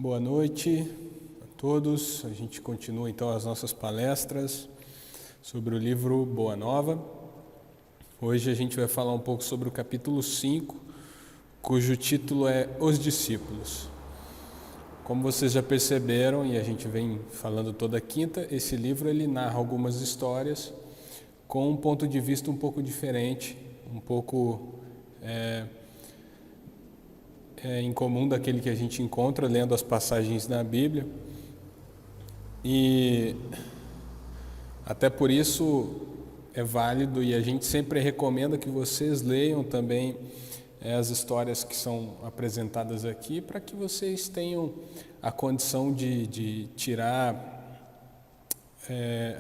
Boa noite a todos. A gente continua então as nossas palestras sobre o livro Boa Nova. Hoje a gente vai falar um pouco sobre o capítulo 5, cujo título é Os Discípulos. Como vocês já perceberam, e a gente vem falando toda quinta, esse livro ele narra algumas histórias com um ponto de vista um pouco diferente, um pouco incomum daquele que a gente encontra lendo as passagens na Bíblia. E até por isso é válido, e a gente sempre recomenda que vocês leiam também as histórias que são apresentadas aqui, para que vocês tenham a condição de tirar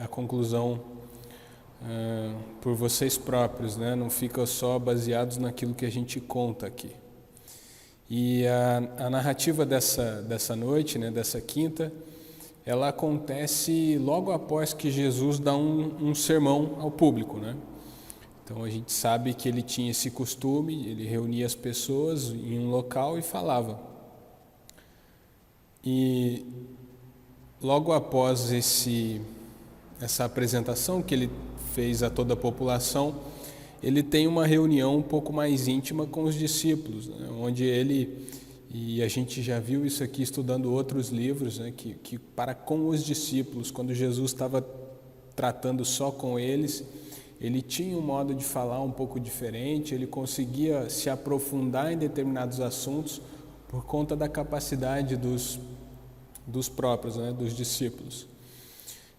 a conclusão por vocês próprios, né? Não fica só baseados naquilo que a gente conta aqui. E a narrativa dessa noite, né, dessa quinta, ela acontece logo após que Jesus dá um sermão ao público, né? Então a gente sabe que ele tinha esse costume, ele reunia as pessoas em um local e falava. E logo após essa apresentação que ele fez a toda a população, ele tem uma reunião um pouco mais íntima com os discípulos, né, onde ele, e a gente já viu isso aqui estudando outros livros, né, que para com os discípulos, quando Jesus estava tratando só com eles, ele tinha um modo de falar um pouco diferente, ele conseguia se aprofundar em determinados assuntos por conta da capacidade dos próprios, né, dos discípulos.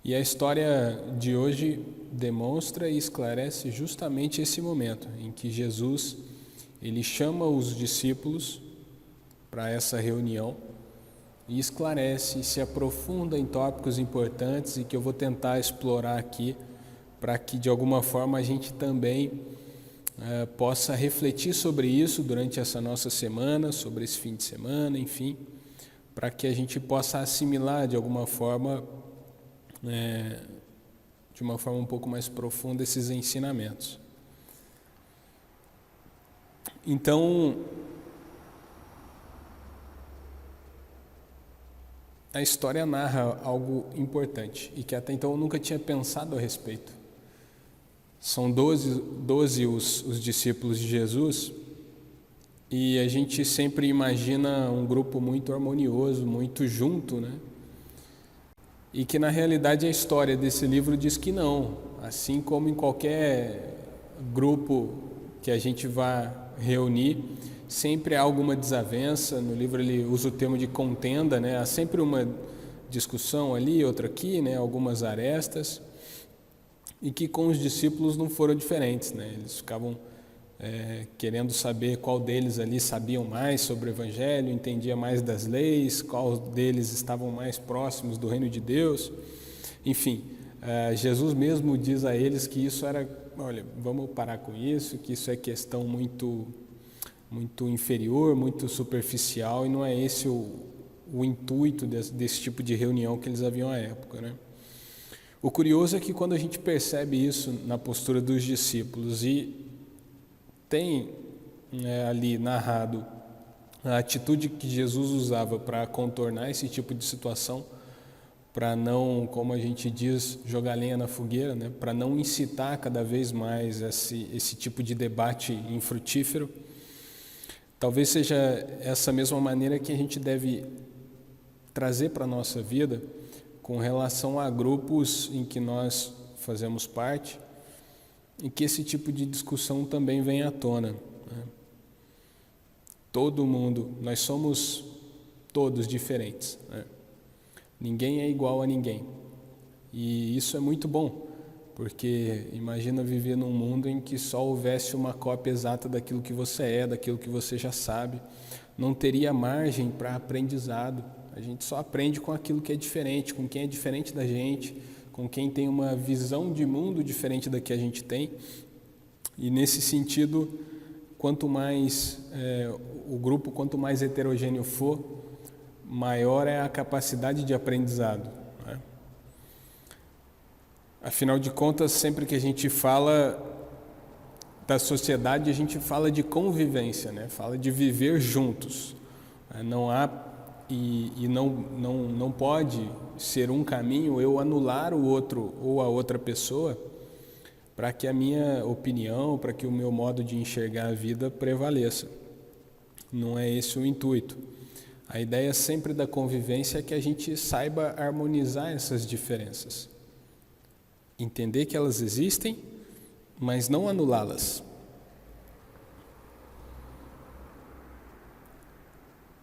E a história de hoje demonstra e esclarece justamente esse momento em que Jesus ele chama os discípulos para essa reunião e esclarece e se aprofunda em tópicos importantes e que eu vou tentar explorar aqui para que de alguma forma a gente também possa refletir sobre isso durante essa nossa semana, sobre esse fim de semana, enfim, para que a gente possa assimilar de alguma forma, de uma forma um pouco mais profunda, esses ensinamentos. Então, a história narra algo importante e que até então eu nunca tinha pensado a respeito. São 12 os discípulos de Jesus e a gente sempre imagina um grupo muito harmonioso, muito junto, né? E que na realidade a história desse livro diz que não, assim como em qualquer grupo que a gente vá reunir, sempre há alguma desavença. No livro ele usa o termo de contenda, né? Há sempre uma discussão ali, outra aqui, né? Algumas arestas, e que com os discípulos não foram diferentes, né? Eles ficavam querendo saber qual deles ali sabiam mais sobre o Evangelho, entendia mais das leis, qual deles estavam mais próximos do reino de Deus. Enfim, Jesus mesmo diz a eles que isso era, olha, vamos parar com isso, que isso é questão muito inferior, muito superficial, e não é esse o intuito desse tipo de reunião que eles haviam à época, né? O curioso é que quando a gente percebe isso na postura dos discípulos e tem ali narrado a atitude que Jesus usava para contornar esse tipo de situação, para não, como a gente diz, jogar lenha na fogueira, né? Para não incitar cada vez mais esse tipo de debate infrutífero, talvez seja essa mesma maneira que a gente deve trazer para a nossa vida com relação a grupos em que nós fazemos parte, e que esse tipo de discussão também vem à tona, né? Todo mundo, nós somos todos diferentes, né? Ninguém é igual a ninguém. E isso é muito bom, porque imagina viver num mundo em que só houvesse uma cópia exata daquilo que você é, daquilo que você já sabe. Não teria margem para aprendizado. A gente só aprende com aquilo que é diferente, com quem é diferente da gente, com quem tem uma visão de mundo diferente da que a gente tem. E nesse sentido, quanto mais o grupo, quanto mais heterogêneo for, maior é a capacidade de aprendizado, né? Afinal de contas, sempre que a gente fala da sociedade, a gente fala de convivência, né? Fala de viver juntos. Não há e não pode ser um caminho eu anular o outro ou a outra pessoa para que a minha opinião, para que o meu modo de enxergar a vida prevaleça. Não é esse o intuito. A ideia sempre da convivência é que a gente saiba harmonizar essas diferenças. Entender que elas existem, mas não anulá-las.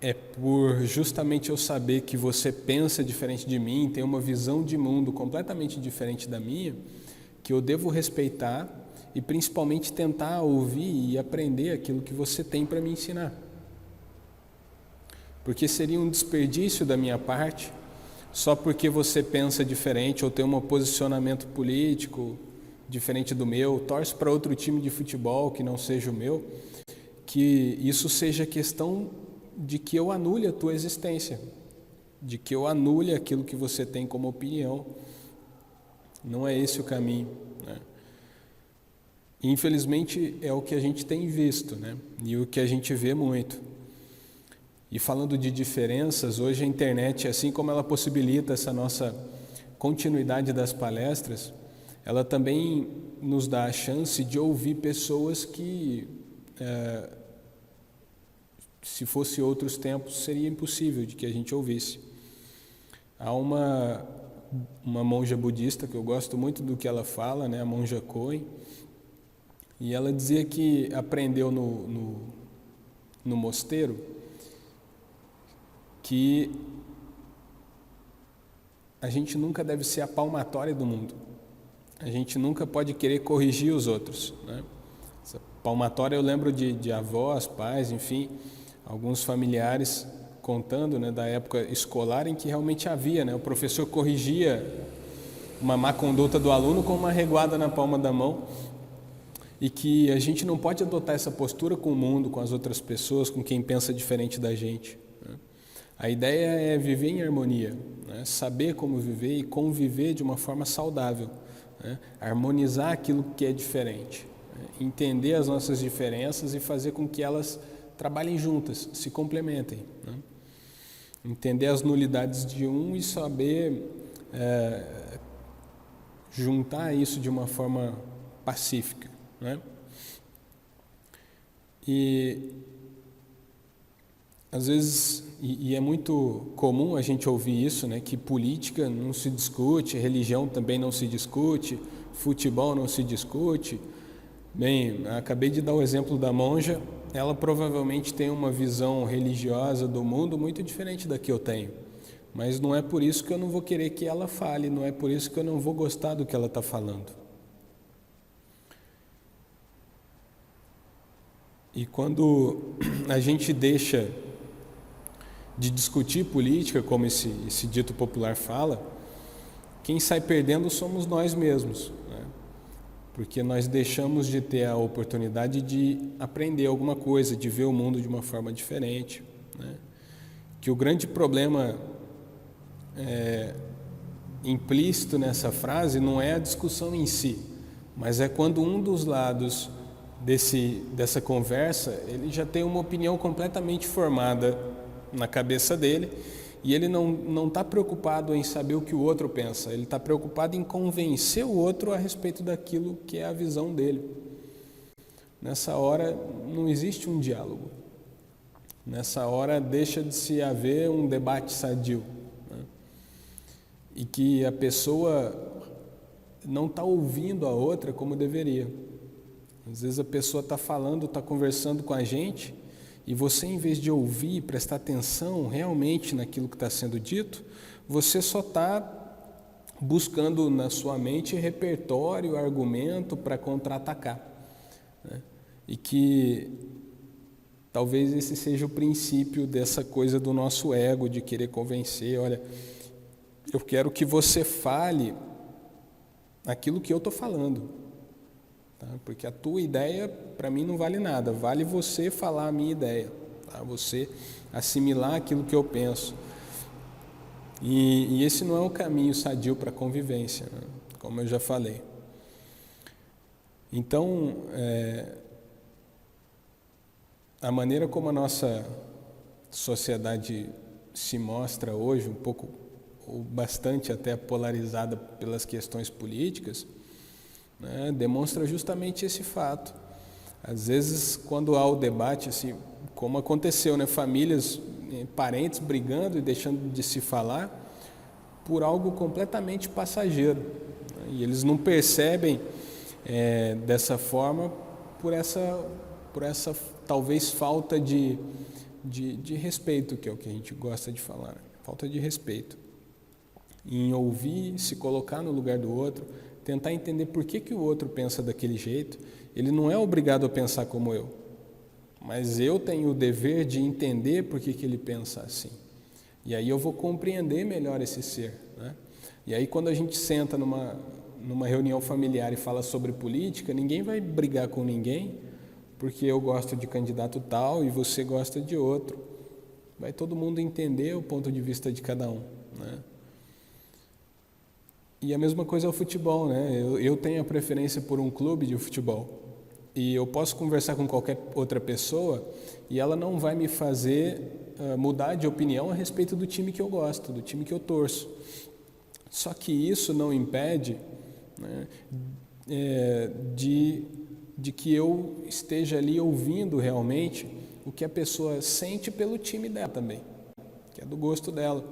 É por justamente eu saber que você pensa diferente de mim, tem uma visão de mundo completamente diferente da minha, que eu devo respeitar e principalmente tentar ouvir e aprender aquilo que você tem para me ensinar. Porque seria um desperdício da minha parte, só porque você pensa diferente ou tem um posicionamento político diferente do meu, torce para outro time de futebol que não seja o meu, que isso seja questão de que eu anule a tua existência, de que eu anule aquilo que você tem como opinião. Não é esse o caminho, né? Infelizmente é o que a gente tem visto, né? E o que a gente vê muito. E falando de diferenças, hoje a internet, assim como ela possibilita essa nossa continuidade das palestras, ela também nos dá a chance de ouvir pessoas que, se fosse outros tempos, seria impossível de que a gente ouvisse. Há uma monja budista que eu gosto muito do que ela fala, né, a monja Koen, e ela dizia que aprendeu no mosteiro que a gente nunca deve ser a palmatória do mundo. A gente nunca pode querer corrigir os outros, né? Essa palmatória eu lembro de avós, pais, enfim, alguns familiares contando, né, da época escolar em que realmente havia, né, o professor corrigia uma má conduta do aluno com uma reguada na palma da mão, e que a gente não pode adotar essa postura com o mundo, com as outras pessoas, com quem pensa diferente da gente, né? A ideia é viver em harmonia, né? Saber como viver e conviver de uma forma saudável, né? Harmonizar aquilo que é diferente, né? Entender as nossas diferenças e fazer com que elas trabalhem juntas, se complementem, né? Entender as nulidades de um e saber juntar isso de uma forma pacífica, né? E às vezes, e é muito comum a gente ouvir isso, né, que política não se discute, religião também não se discute, futebol não se discute. Bem, acabei de dar o exemplo da monja, ela provavelmente tem uma visão religiosa do mundo muito diferente da que eu tenho, mas não é por isso que eu não vou querer que ela fale, não é por isso que eu não vou gostar do que ela está falando. E quando a gente deixa de discutir política, como esse dito popular fala, quem sai perdendo somos nós mesmos, né? Porque nós deixamos de ter a oportunidade de aprender alguma coisa, de ver o mundo de uma forma diferente, né? Que o grande problema implícito nessa frase não é a discussão em si, mas é quando um dos lados dessa conversa, ele já tem uma opinião completamente formada na cabeça dele, e ele não está preocupado em saber o que o outro pensa, ele está preocupado em convencer o outro a respeito daquilo que é a visão dele. Nessa hora não existe um diálogo, nessa hora deixa de se haver um debate sadio, né? E que a pessoa não está ouvindo a outra como deveria. Às vezes a pessoa está falando, está conversando com a gente, e você, em vez de ouvir, prestar atenção realmente naquilo que está sendo dito, você só está buscando na sua mente repertório, argumento para contra-atacar, né? E que talvez esse seja o princípio dessa coisa do nosso ego, de querer convencer. Olha, eu quero que você fale aquilo que eu estou falando, tá? Porque a tua ideia, para mim, não vale nada. Vale você falar a minha ideia, tá? Você assimilar aquilo que eu penso. E esse não é um caminho sadio para a convivência, né? Como eu já falei. Então, a maneira como a nossa sociedade se mostra hoje um pouco, ou bastante até polarizada pelas questões políticas, né, demonstra justamente esse fato. Às vezes, quando há o debate, assim, como aconteceu, né, famílias, parentes brigando e deixando de se falar por algo completamente passageiro, né, e eles não percebem dessa forma por essa talvez falta de respeito, que é o que a gente gosta de falar, né? Falta de respeito em ouvir, se colocar no lugar do outro, tentar entender por que o outro pensa daquele jeito. Ele não é obrigado a pensar como eu, mas eu tenho o dever de entender por que ele pensa assim. E aí eu vou compreender melhor esse ser, né? E aí quando a gente senta numa reunião familiar e fala sobre política, ninguém vai brigar com ninguém, porque eu gosto de candidato tal e você gosta de outro. Vai todo mundo entender o ponto de vista de cada um, né? E a mesma coisa é o futebol, né? Eu tenho a preferência por um clube de futebol. E eu posso conversar com qualquer outra pessoa e ela não vai me fazer mudar de opinião a respeito do time que eu gosto, do time que eu torço. Só que isso não impede, né, de que eu esteja ali ouvindo realmente o que a pessoa sente pelo time dela também, que é do gosto dela.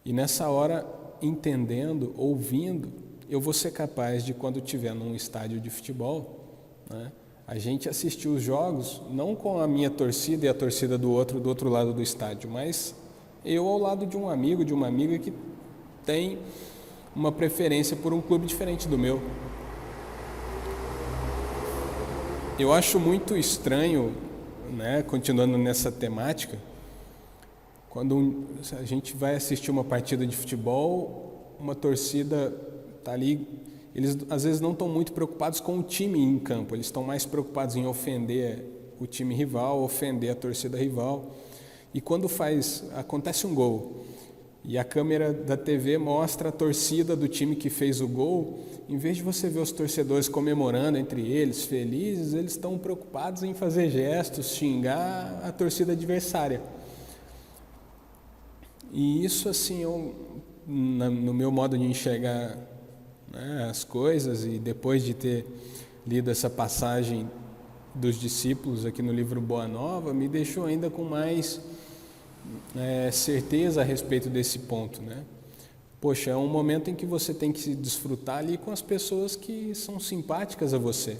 E nessa hora, entendendo, ouvindo, eu vou ser capaz de, quando estiver num estádio de futebol, né, a gente assistir os jogos não com a minha torcida e a torcida do outro lado do estádio, mas eu ao lado de um amigo, de uma amiga que tem uma preferência por um clube diferente do meu. Eu acho muito estranho, né, continuando nessa temática, quando a gente vai assistir uma partida de futebol, uma torcida está ali, eles às vezes não estão muito preocupados com o time em campo, eles estão mais preocupados em ofender o time rival, ofender a torcida rival. E quando acontece um gol e a câmera da TV mostra a torcida do time que fez o gol, em vez de você ver os torcedores comemorando entre eles, felizes, eles estão preocupados em fazer gestos, xingar a torcida adversária. E isso, assim, no meu modo de enxergar, né, as coisas, e depois de ter lido essa passagem dos discípulos aqui no livro Boa Nova, me deixou ainda com mais certeza a respeito desse ponto, né? Poxa, é um momento em que você tem que se desfrutar ali com as pessoas que são simpáticas a você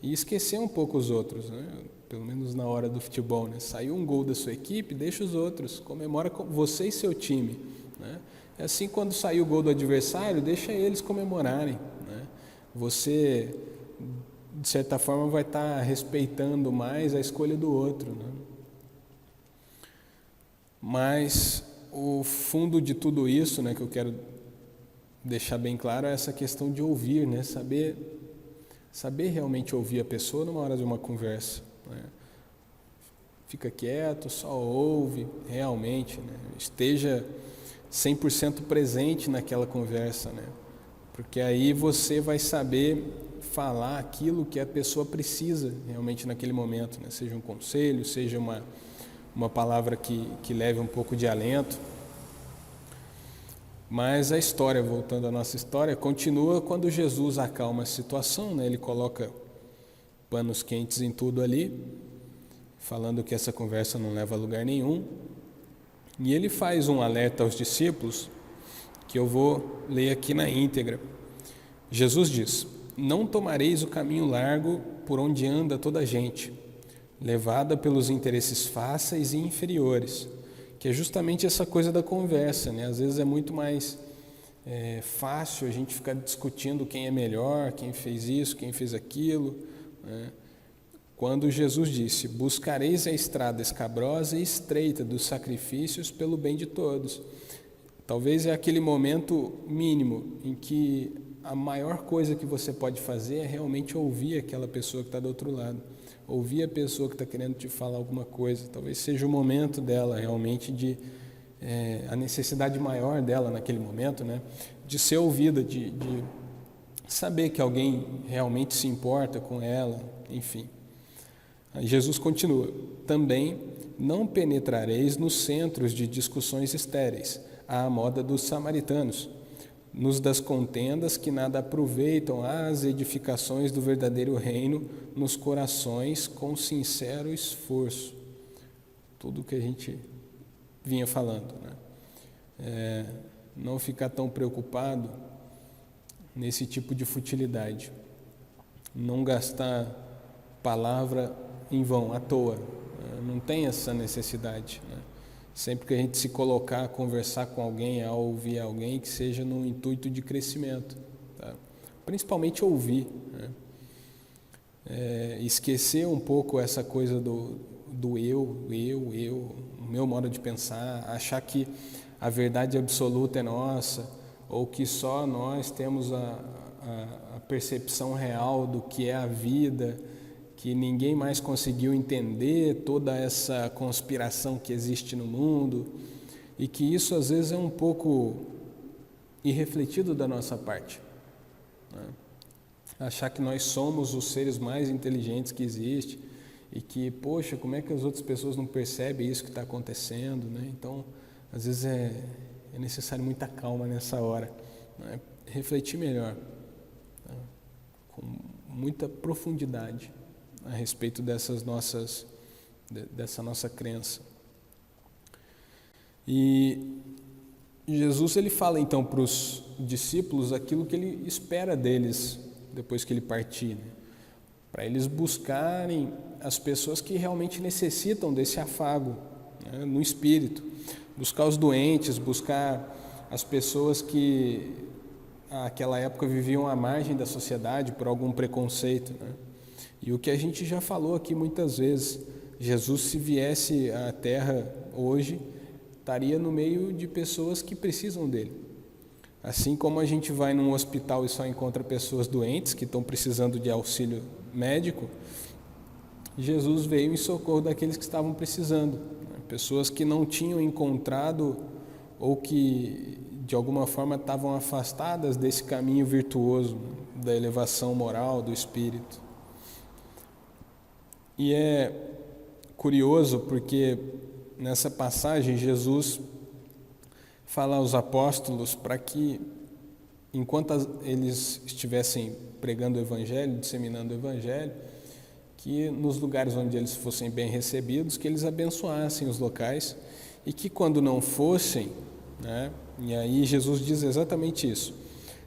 e esquecer um pouco os outros, né? Pelo menos na hora do futebol, né? Saiu um gol da sua equipe, deixa os outros, comemora com você e seu time, né? É assim, quando sair o gol do adversário, deixa eles comemorarem, né? Você, de certa forma, vai estar respeitando mais a escolha do outro, né? Mas o fundo de tudo isso, né, que eu quero deixar bem claro, é essa questão de ouvir, né? Saber realmente ouvir a pessoa numa hora de uma conversa, né? Fica quieto, só ouve realmente, né? Esteja 100% presente naquela conversa, né? Porque aí você vai saber falar aquilo que a pessoa precisa realmente naquele momento, né? Seja um conselho, seja uma palavra que leve um pouco de alento. Mas a história, voltando à nossa história, continua quando Jesus acalma a situação, né? Ele coloca panos quentes em tudo ali, falando que essa conversa não leva a lugar nenhum. E ele faz um alerta aos discípulos, que eu vou ler aqui na íntegra. Jesus diz: não tomareis o caminho largo por onde anda toda a gente, levada pelos interesses fáceis e inferiores, que é justamente essa coisa da conversa, né? Às vezes é muito mais fácil a gente ficar discutindo quem é melhor, quem fez isso, quem fez aquilo, né? Quando Jesus disse: buscareis a estrada escabrosa e estreita dos sacrifícios pelo bem de todos. Talvez é aquele momento mínimo em que a maior coisa que você pode fazer é realmente ouvir aquela pessoa que está do outro lado. Ouvir a pessoa que está querendo te falar alguma coisa. Talvez seja o momento dela realmente a necessidade maior dela naquele momento, né? De ser ouvida, de saber que alguém realmente se importa com ela, enfim. Aí Jesus continua: também não penetrareis nos centros de discussões estéreis, à moda dos samaritanos, nos das contendas que nada aproveitam às edificações do verdadeiro reino nos corações com sincero esforço. Tudo que a gente vinha falando, né? Não ficar tão preocupado nesse tipo de futilidade. Não gastar palavra em vão, à toa. Não tem essa necessidade, né? Sempre que a gente se colocar a conversar com alguém, a ouvir alguém, que seja no intuito de crescimento, tá? Principalmente ouvir, né? Esquecer um pouco essa coisa do eu, o meu modo de pensar, achar que a verdade absoluta é nossa, ou que só nós temos a percepção real do que é a vida, que ninguém mais conseguiu entender toda essa conspiração que existe no mundo, e que isso às vezes é um pouco irrefletido da nossa parte, né? Achar que nós somos os seres mais inteligentes que existe e que, poxa, como é que as outras pessoas não percebem isso que está acontecendo, né? Então, às vezes é necessário muita calma nessa hora, né? Refletir melhor, né? Com muita profundidade a respeito dessa nossa crença. E Jesus ele fala então para os discípulos aquilo que ele espera deles depois que ele partir, né? Para eles buscarem as pessoas que realmente necessitam desse afago, né, no espírito, buscar os doentes, buscar as pessoas que naquela época viviam à margem da sociedade por algum preconceito, né? E o que a gente já falou aqui muitas vezes, Jesus, se viesse à Terra hoje, estaria no meio de pessoas que precisam dele. Assim como a gente vai num hospital e só encontra pessoas doentes que estão precisando de auxílio médico, Jesus veio em socorro daqueles que estavam precisando, né? Pessoas que não tinham encontrado ou que de alguma forma estavam afastadas desse caminho virtuoso, da elevação moral do espírito. E é curioso porque nessa passagem Jesus fala aos apóstolos para que, enquanto eles estivessem pregando o Evangelho, disseminando o Evangelho, que nos lugares onde eles fossem bem recebidos, que eles abençoassem os locais e que quando não fossem, né, e aí Jesus diz exatamente isso: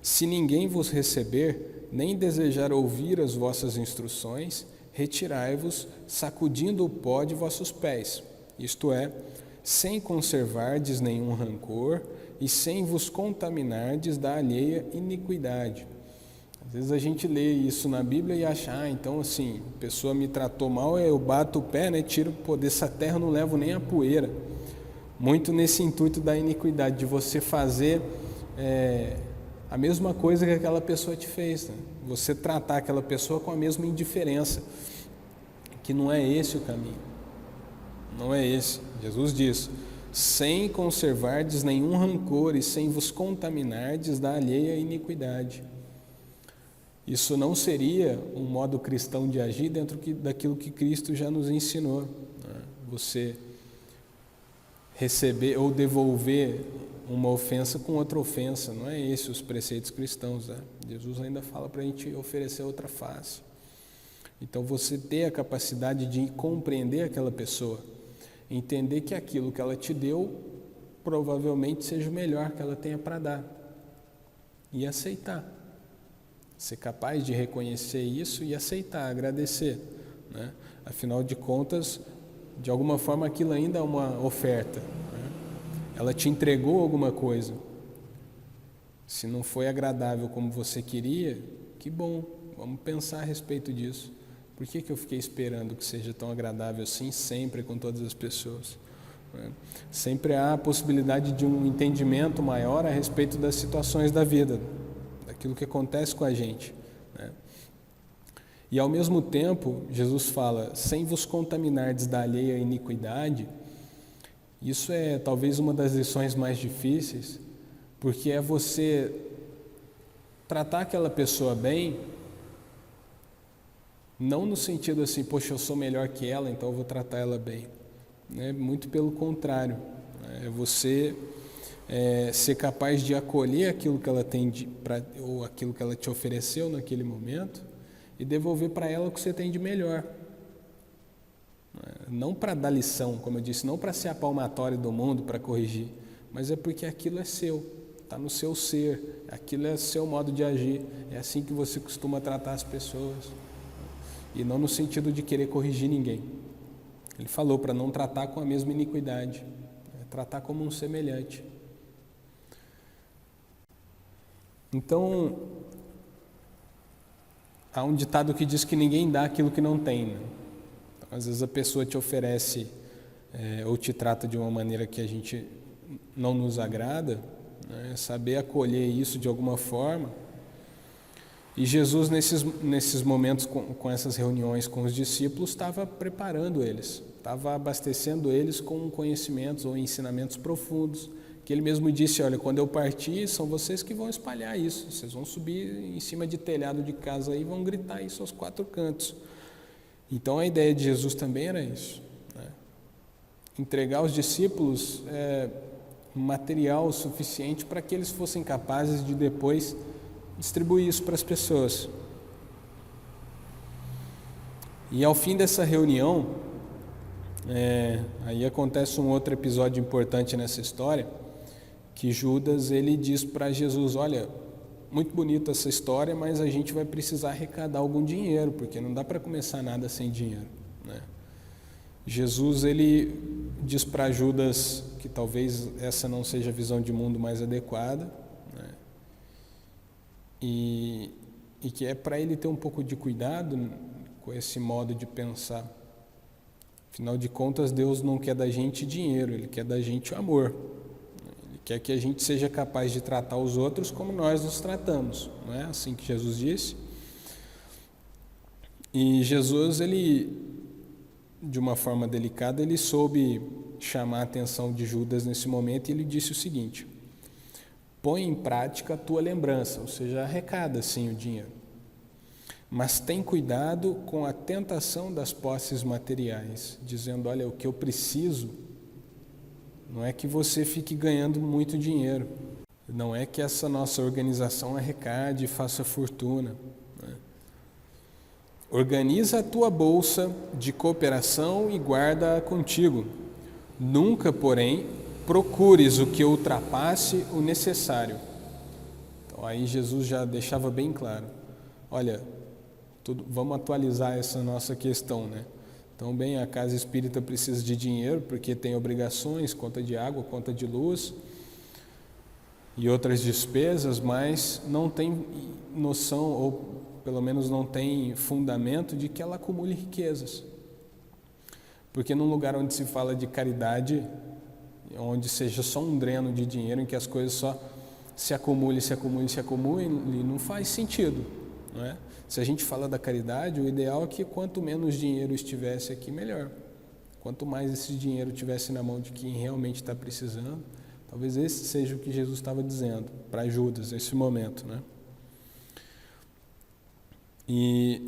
se ninguém vos receber, nem desejar ouvir as vossas instruções, retirai-vos, sacudindo o pó de vossos pés, isto é, sem conservardes nenhum rancor e sem vos contaminardes da alheia iniquidade. Às vezes a gente lê isso na Bíblia e acha, então assim, a pessoa me tratou mal, eu bato o pé, né, tiro dessa terra, não levo nem a poeira. Muito nesse intuito da iniquidade, de você fazer a mesma coisa que aquela pessoa te fez, né? Você tratar aquela pessoa com a mesma indiferença, que não é esse o caminho, não é esse. Jesus diz, sem conservardes nenhum rancor e sem vos contaminardes da alheia iniquidade. Isso não seria um modo cristão de agir dentro daquilo que Cristo já nos ensinou, né? Você receber ou devolver uma ofensa com outra ofensa, não é esse os preceitos cristãos, né? Jesus ainda fala para a gente oferecer outra face. Então você ter a capacidade de compreender aquela pessoa, entender que aquilo que ela te deu provavelmente seja o melhor que ela tenha para dar e aceitar, ser capaz de reconhecer isso e aceitar, agradecer, né? Afinal de contas, de alguma forma aquilo ainda é uma oferta, né? Ela te entregou alguma coisa. Se não foi agradável como você queria, que bom, vamos pensar a respeito disso. Por que eu fiquei esperando que seja tão agradável assim sempre com todas as pessoas, né? Sempre há a possibilidade de um entendimento maior a respeito das situações da vida, daquilo que acontece com a gente, né? E ao mesmo tempo, Jesus fala, sem vos contaminardes da alheia iniquidade. Isso é talvez uma das lições mais difíceis, porque é você tratar aquela pessoa bem, não no sentido assim, poxa, eu sou melhor que ela, então eu vou tratar ela bem. né? Muito pelo contrário, é você ser capaz de acolher aquilo que ela tem ou aquilo que ela te ofereceu naquele momento e devolver para ela o que você tem de melhor. Não para dar lição, como eu disse, não para ser a palmatória do mundo, para corrigir, mas é porque aquilo é seu, está no seu ser, aquilo é seu modo de agir, é assim que você costuma tratar as pessoas, e não no sentido de querer corrigir ninguém. Ele falou para não tratar com a mesma iniquidade, tratar como um semelhante. Então, há um ditado que diz que ninguém dá aquilo que não tem, né? Então, às vezes a pessoa te oferece ou te trata de uma maneira que a gente não nos agrada, né? Saber acolher isso de alguma forma. E Jesus, nesses momentos, com essas reuniões com os discípulos, estava preparando eles, estava abastecendo eles com conhecimentos ou ensinamentos profundos, que ele mesmo disse, olha, quando eu partir, são vocês que vão espalhar isso, vocês vão subir em cima de telhado de casa e vão gritar isso aos 4 cantos. Então a ideia de Jesus também era isso, né? Entregar aos discípulos material suficiente para que eles fossem capazes de depois distribuir isso para as pessoas. E ao fim dessa reunião, aí acontece um outro episódio importante nessa história, que Judas ele diz para Jesus, olha, muito bonita essa história, mas a gente vai precisar arrecadar algum dinheiro, porque não dá para começar nada sem dinheiro, né? Jesus ele diz para Judas que talvez essa não seja a visão de mundo mais adequada, né? E que é para ele ter um pouco de cuidado com esse modo de pensar. Afinal de contas, Deus não quer da gente dinheiro, Ele quer da gente o amor. Ele quer que a gente seja capaz de tratar os outros como nós nos tratamos. Não é assim que Jesus disse? E Jesus, ele, de uma forma delicada, ele soube chamar a atenção de Judas nesse momento e ele disse o seguinte: põe em prática a tua lembrança, ou seja, arrecada sim o dinheiro, mas tem cuidado com a tentação das posses materiais, dizendo, olha, o que eu preciso não é que você fique ganhando muito dinheiro, não é que essa nossa organização arrecade e faça fortuna, né? Organiza a tua bolsa de cooperação e guarda-a contigo. Nunca, porém, procures o que ultrapasse o necessário. Então aí Jesus já deixava bem claro, olha, vamos atualizar essa nossa questão, né? Então, bem, a casa espírita precisa de dinheiro porque tem obrigações, conta de água, conta de luz e outras despesas, mas não tem noção, ou pelo menos não tem fundamento de que ela acumule riquezas. Porque num lugar onde se fala de caridade, onde seja só um dreno de dinheiro, em que as coisas só se acumulem, não faz sentido, não é? Se a gente fala da caridade, o ideal é que quanto menos dinheiro estivesse aqui, melhor. Quanto mais esse dinheiro estivesse na mão de quem realmente está precisando, talvez esse seja o que Jesus estava dizendo para Judas nesse momento, né? E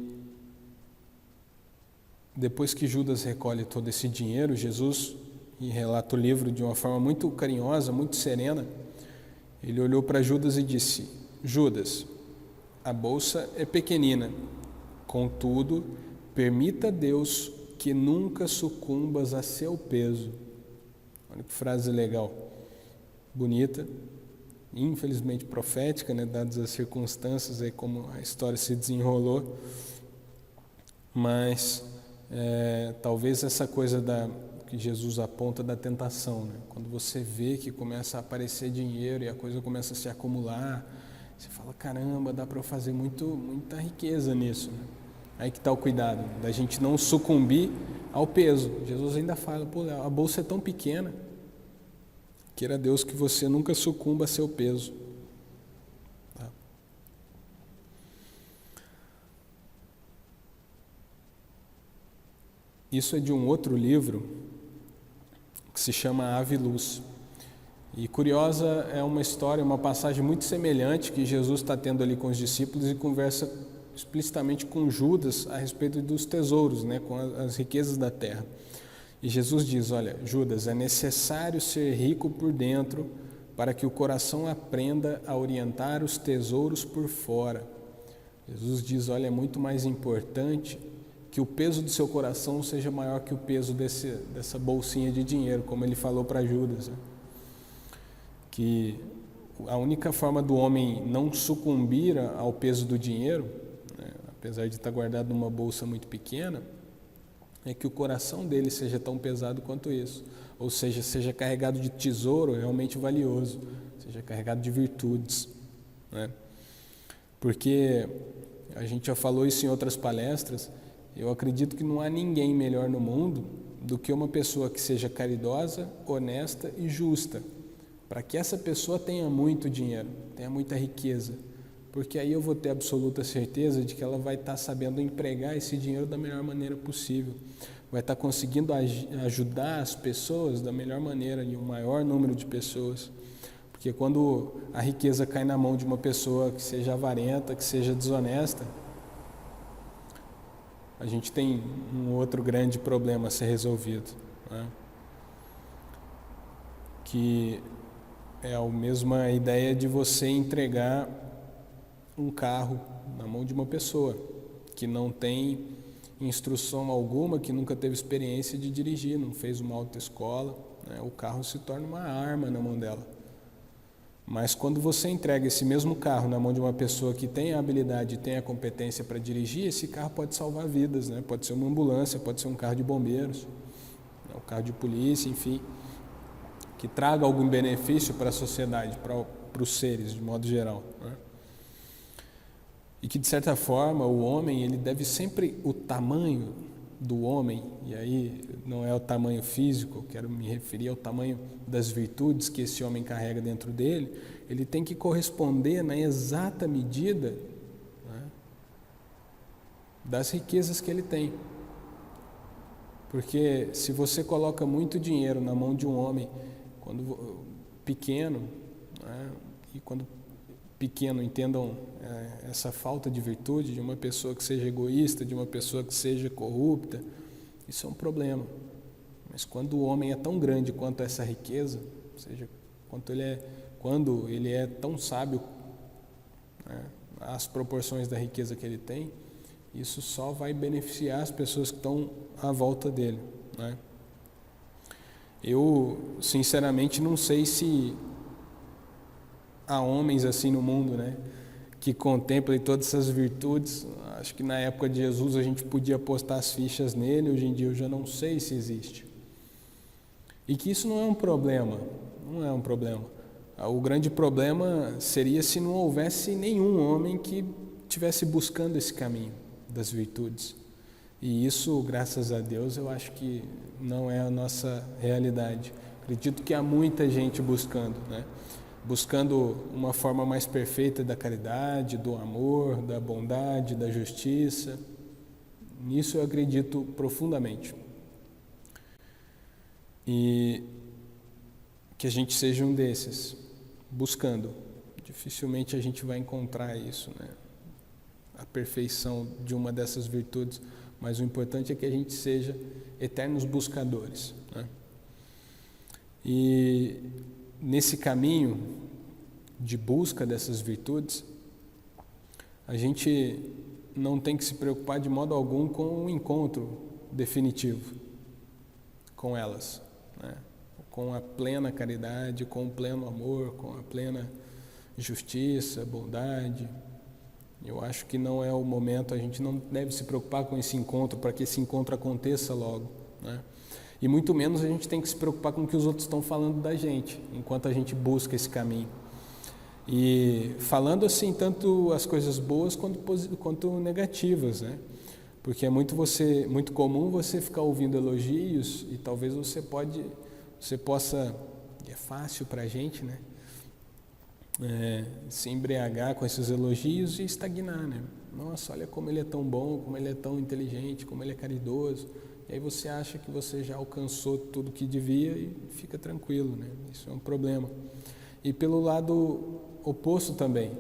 depois que Judas recolhe todo esse dinheiro, Jesus, e relata o livro de uma forma muito carinhosa, muito serena, ele olhou para Judas e disse, Judas, a bolsa é pequenina, contudo, permita a Deus que nunca sucumbas a seu peso. Olha que frase legal, bonita, infelizmente profética, né, dadas as circunstâncias, aí como a história se desenrolou, mas talvez essa coisa que Jesus aponta da tentação, né? Quando você vê que começa a aparecer dinheiro e a coisa começa a se acumular, você fala, caramba, dá para eu fazer muita riqueza nisso, né? Aí que está o cuidado, da gente não sucumbir ao peso. Jesus ainda fala, pô, a bolsa é tão pequena, queira Deus que você nunca sucumba a seu peso. Tá? Isso é de um outro livro que se chama Ave Luz. E curiosa é uma história, uma passagem muito semelhante que Jesus está tendo ali com os discípulos e conversa explicitamente com Judas a respeito dos tesouros, né, com as riquezas da terra. E Jesus diz, olha, Judas, é necessário ser rico por dentro para que o coração aprenda a orientar os tesouros por fora. Jesus diz, olha, é muito mais importante que o peso do seu coração seja maior que o peso dessa bolsinha de dinheiro, como ele falou para Judas, né? Que a única forma do homem não sucumbir ao peso do dinheiro, né, apesar de estar guardado numa bolsa muito pequena, é que o coração dele seja tão pesado quanto isso. Ou seja carregado de tesouro realmente valioso, seja carregado de virtudes, né? Porque a gente já falou isso em outras palestras, eu acredito que não há ninguém melhor no mundo do que uma pessoa que seja caridosa, honesta e justa, para que essa pessoa tenha muito dinheiro, tenha muita riqueza, porque aí eu vou ter absoluta certeza de que ela vai estar sabendo empregar esse dinheiro da melhor maneira possível, vai estar conseguindo ajudar as pessoas da melhor maneira e o maior número de pessoas. Porque quando a riqueza cai na mão de uma pessoa que seja avarenta, que seja desonesta, a gente tem um outro grande problema a ser resolvido, né? Que é a mesma ideia de você entregar um carro na mão de uma pessoa que não tem instrução alguma, que nunca teve experiência de dirigir, não fez uma autoescola, né? O carro se torna uma arma na mão dela. Mas quando você entrega esse mesmo carro na mão de uma pessoa que tem a habilidade e tem a competência para dirigir, esse carro pode salvar vidas, né? Pode ser uma ambulância, pode ser um carro de bombeiros, um carro de polícia, enfim, que traga algum benefício para a sociedade, para os seres, de modo geral, né? E que, de certa forma, o homem, ele deve sempre, o tamanho do homem, e aí não é o tamanho físico, quero me referir ao tamanho das virtudes que esse homem carrega dentro dele, ele tem que corresponder na exata medida, né, das riquezas que ele tem. Porque se você coloca muito dinheiro na mão de um homem quando pequeno, né, e quando pequeno entendam essa falta de virtude de uma pessoa que seja egoísta, de uma pessoa que seja corrupta, isso é um problema. Mas quando o homem é tão grande quanto essa riqueza, ou seja, quando ele é tão sábio, né, as proporções da riqueza que ele tem, isso só vai beneficiar as pessoas que estão à volta dele, né? Eu, sinceramente, não sei se há homens assim no mundo, né, que contemplem todas essas virtudes. Acho que na época de Jesus a gente podia apostar as fichas nele, hoje em dia eu já não sei se existe. E que isso não é um problema, não é um problema. O grande problema seria se não houvesse nenhum homem que estivesse buscando esse caminho das virtudes. E isso, graças a Deus, eu acho que não é a nossa realidade. Acredito que há muita gente buscando, né? Buscando uma forma mais perfeita da caridade, do amor, da bondade, da justiça. Nisso eu acredito profundamente. E que a gente seja um desses, buscando. Dificilmente a gente vai encontrar isso, né? A perfeição de uma dessas virtudes, mas o importante é que a gente seja eternos buscadores, né? E nesse caminho de busca dessas virtudes, a gente não tem que se preocupar de modo algum com o encontro definitivo com elas, né? Com a plena caridade, com o pleno amor, com a plena justiça, bondade. Eu acho que não é o momento, a gente não deve se preocupar com esse encontro, para que esse encontro aconteça logo, né? E muito menos a gente tem que se preocupar com o que os outros estão falando da gente, enquanto a gente busca esse caminho. E falando assim, tanto as coisas boas quanto negativas, né? Porque é muito comum você ficar ouvindo elogios e talvez você possa, é fácil para a gente, né? Se embriagar com esses elogios e estagnar, né? Nossa, olha como ele é tão bom, como ele é tão inteligente, como ele é caridoso. E aí você acha que você já alcançou tudo que devia e fica tranquilo, né? Isso é um problema. E pelo lado oposto também.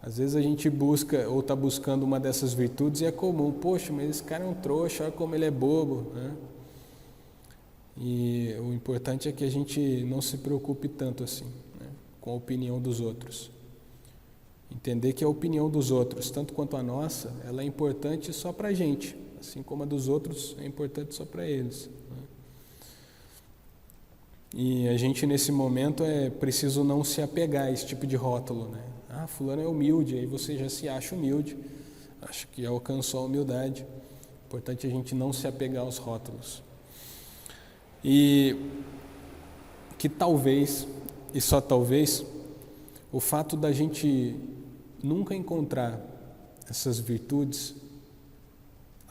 Às vezes a gente busca ou está buscando uma dessas virtudes e é comum. Poxa, mas esse cara é um trouxa, olha como ele é bobo, né? E o importante é que a gente não se preocupe tanto assim, né, com a opinião dos outros. Entender que a opinião dos outros, tanto quanto a nossa, ela é importante só para a gente, assim como a dos outros é importante só para eles, né? E a gente nesse momento é preciso não se apegar a esse tipo de rótulo, né? Ah, fulano é humilde, aí você já se acha humilde, acha que alcançou a humildade. Importante a gente não se apegar aos rótulos. E que talvez, e só talvez, o fato da gente nunca encontrar essas virtudes,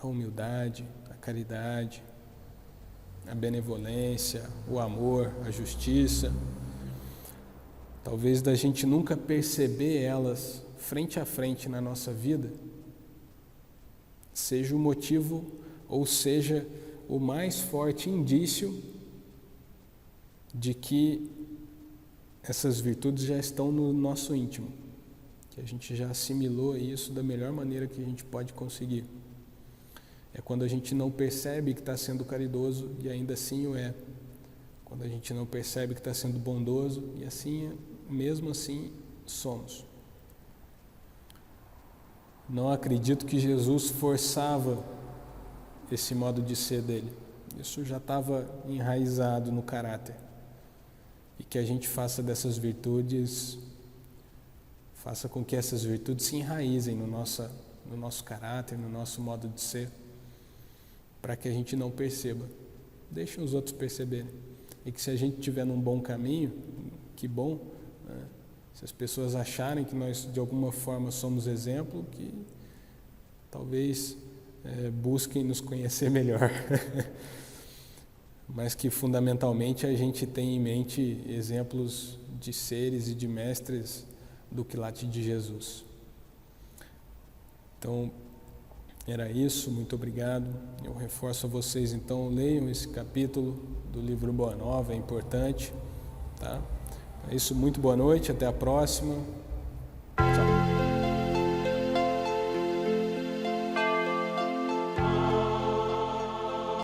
a humildade, a caridade, a benevolência, o amor, a justiça, talvez da gente nunca perceber elas frente a frente na nossa vida, seja o motivo ou seja o mais forte indício de que essas virtudes já estão no nosso íntimo, que a gente já assimilou isso da melhor maneira que a gente pode conseguir. É quando a gente não percebe que está sendo caridoso e ainda assim o é. Quando a gente não percebe que está sendo bondoso e assim, mesmo assim, somos. Não acredito que Jesus forçava esse modo de ser dele. Isso já estava enraizado no caráter. E que a gente faça dessas virtudes, faça com que essas virtudes se enraizem no nosso caráter, no nosso modo de ser, para que a gente não perceba. Deixem os outros perceberem. E que se a gente estiver num bom caminho, que bom, né? Se as pessoas acharem que nós de alguma forma somos exemplo, que talvez busquem nos conhecer melhor. Mas que fundamentalmente a gente tem em mente exemplos de seres e de mestres do quilate de Jesus. Então, era isso, muito obrigado. Eu reforço a vocês, então, leiam esse capítulo do livro Boa Nova, é importante, tá? É isso, muito boa noite, até a próxima.